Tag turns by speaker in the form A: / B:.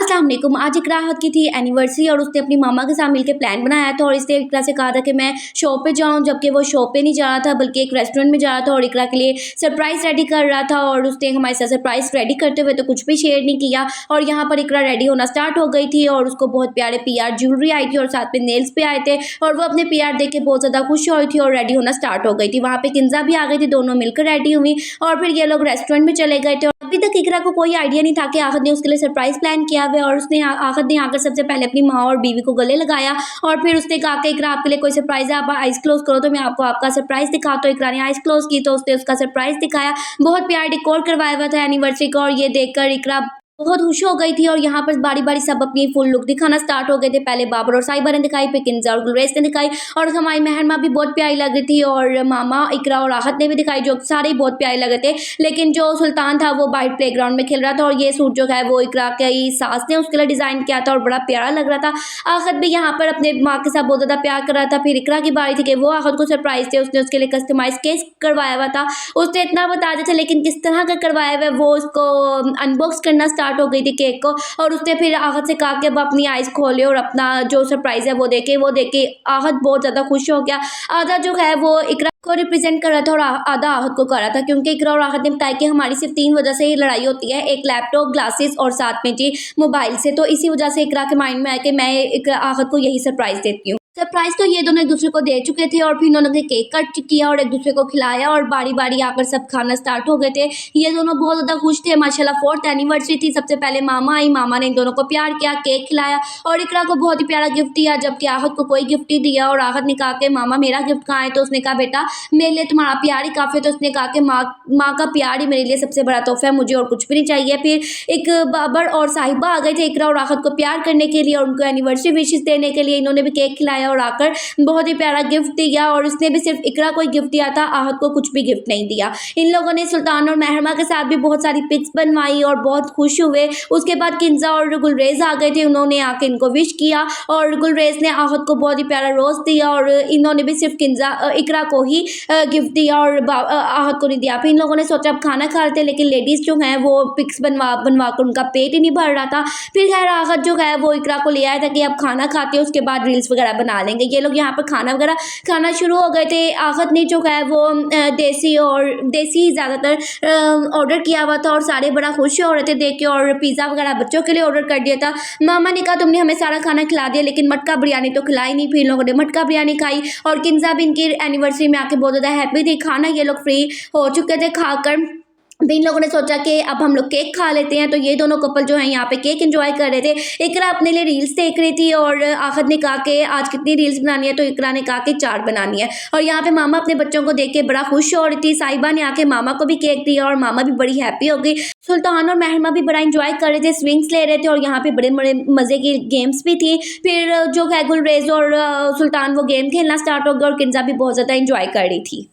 A: अस्सलाम वालेकुम। आज इकरा की थी एनिवर्सरी और उसने अपनी मामा के साथ मिलकर प्लान बनाया था और इसने इकरा से कहा था कि मैं शॉप पे जाऊं, जबकि वो शॉप पे नहीं जा रहा था बल्कि एक रेस्टोरेंट में जा रहा था और इकरा के लिए सरप्राइज़ रेडी कर रहा था। और उसने हमारे साथ सरप्राइज़ रेडी करते हुए तो कुछ भी शेयर नहीं किया और यहाँ पर इकरा रेडी होना स्टार्ट हो गई थी और उसको बहुत प्यारे पीआर ज्वेलरी आई थी और साथ में नेल्स पे आए थे और वो अपने पीआर देख के बहुत ज़्यादा खुश हुई थी और रेडी होना स्टार्ट हो गई थी। वहाँ पे किंजा भी आ गई थी, दोनों मिलकर रेडी हुई और फिर ये लोग रेस्टोरेंट में चले गए थे। अभी तक इकरा को कोई आइडिया नहीं था कि आहद ने उसके लिए सरप्राइज प्लान किया हुआ है और उसने आहद ने आकर सबसे पहले अपनी माँ और बीवी को गले लगाया और फिर उसने कहा कि इकरा आपके लिए कोई सरप्राइज है, आप आइज क्लोज करो तो मैं आपको आपका सरप्राइज दिखा। तो इकरा ने आइज क्लोज की तो उसने उसका सरप्राइज दिखाया। बहुत प्यार डेकोर करवाया हुआ था एनिवर्सरी का और ये देखकर इकरा बहुत खुश हो गई थी और यहाँ पर बारी बारी सब अपनी फुल लुक दिखाना स्टार्ट हो गए थे। पहले बाबर और साहिबा ने दिखाई, फिर किंजा और गुलरेज ने दिखाई और हमारी महरमा भी बहुत प्यारी लग रही थी और मामा इकरा और आहत ने भी दिखाई, जो सारे ही बहुत प्यारे लग रहे थे। लेकिन जो सुल्तान था वो बाहर प्लेग्राउंड में खेल रहा था और ये सूट जो है वो इकरा की सास ने उसके लिए डिज़ाइन किया था और बड़ा प्यारा लग रहा था। आहत भी यहाँ पर अपने माँ के साथ बहुत ज़्यादा प्यार कर रहा था। फिर इकरा की बारी थी कि वो आहत को सरप्राइज थे, उसने उसके लिए कस्टमाइज केक करवाया हुआ था। उसने इतना बता दिया था लेकिन किस तरह का करवाया हुआ है वो उसको अनबॉक्स करना स्टार्ट हो गई थी केक को और उसने फिर आहत से कहा कि अब अपनी आइज खोले और अपना जो सरप्राइज है वो देखे आहत बहुत ज़्यादा खुश हो गया। आधा जो है वो इकरा को रिप्रेजेंट कर रहा था और आधा आहत को कर रहा था, क्योंकि इकरा और आहत ने बताया कि हमारी सिर्फ 3 वजह से ही लड़ाई होती है, एक लैपटॉप, ग्लासेस और साथ में जी मोबाइल से। तो इसी वजह से इकरा के माइंड में आया कि मैं आहत को यही सरप्राइज देती हूँ। सरप्राइज तो ये दोनों एक दूसरे को दे चुके थे और फिर इन्होंने केक कट किया और एक दूसरे को खिलाया और बारी बारी आकर सब खाना स्टार्ट हो गए थे। ये दोनों बहुत ज़्यादा खुश थे माशाल्लाह। 4th एनिवर्सरी थी। सबसे पहले मामा आई, मामा ने इन दोनों को प्यार किया, केक खिलाया और इकरा को बहुत ही प्यारा गिफ्ट दिया, जबकि आहत को कोई गिफ्ट नहीं दिया। और आहत ने कहा कि मामा मेरा गिफ्ट कहाँ है, तो उसने कहा बेटा मेरे लिए तुम्हारा प्यार ही काफ़ी है। तो उसने कहा कि माँ का प्यार ही मेरे लिए सबसे बड़ा तोहफा है, मुझे और कुछ भी नहीं चाहिए। फिर एक बाबर और साहिबा आ गए थे इकरा और आहत को प्यार करने के लिए और उनको एनिवर्सरी विशेस देने के लिए। इन्होंने भी केक खिलाया और आकर बहुत ही प्यारा गिफ्ट दिया और उसने भी सिर्फ इकरा को ही गिफ्ट दिया था, आहत को कुछ भी गिफ्ट नहीं दिया। इन लोगों ने सुल्तान और महरमा के साथ भी बहुत सारी पिक्स बनवाई और बहुत खुश हुए। उसके बाद किंजा और गुलरेज आ गए थे, उन्होंने आके इनको विश किया और गुलरेज ने आहत को बहुत ही प्यारा रोज़ दिया और इन्होंने भी सिर्फ इकरा को ही गिफ्ट दिया और आहत को नहीं दिया। फिर इन लोगों ने सोचा अब खाना खा रहे थे लेकिन लेडीज़ जो हैं वो पिक्स बनवा कर उनका पेट ही नहीं भर रहा था। फिर खैर आहत जो है वो इकरा को ले आया था कि अब खाना खाते हैं उसके बाद रील्स वगैरह बना लेंगे। ये लोग यहाँ पर खाना वगैरह खाना शुरू हो गए थे। आहत ने जो है वो देसी ज़्यादातर ऑर्डर किया हुआ था और सारे बड़ा खुश हो रहे थे देख के और पिज़्ज़ा वगैरह बच्चों के लिए ऑर्डर कर दिया था। मामा ने कहा तुमने हमें सारा खाना खिला दिया लेकिन मटका बिरयानी तो खिलाई नहीं। फिर इन लोगों ने मटका बिरयानी खाई और किंजा भी इनकी एनिवर्सरी में आके बहुत ज़्यादा हैप्पी थी। खाना ये लोग फ्री हो चुके थे खाकर। फिर इन लोगों ने सोचा कि अब हम लोग केक खा लेते हैं, तो ये दोनों कपल जो हैं यहाँ पे केक एंजॉय कर रहे थे। इकरा अपने लिए रील्स देख रही थी और आहत ने कहा कि आज कितनी रील्स बनानी है, तो इकरा ने कहा कि 4 बनानी है। और यहाँ पे मामा अपने बच्चों को देख के बड़ा खुश हो रही थी। साहिबा ने आके मामा को भी केक दिया और मामा भी बड़ी हैप्पी हो गई। सुल्तान और महरमा भी बड़ा इंजॉय कर रहे थे, स्विंग्स ले रहे थे और यहाँ पे बड़े बड़े मज़े की गेम्स भी थी। फिर जो है गुलरेज और सुल्तान वो गेम खेलना स्टार्ट हो गया और किंजा भी बहुत ज़्यादा इंजॉय कर रही थी।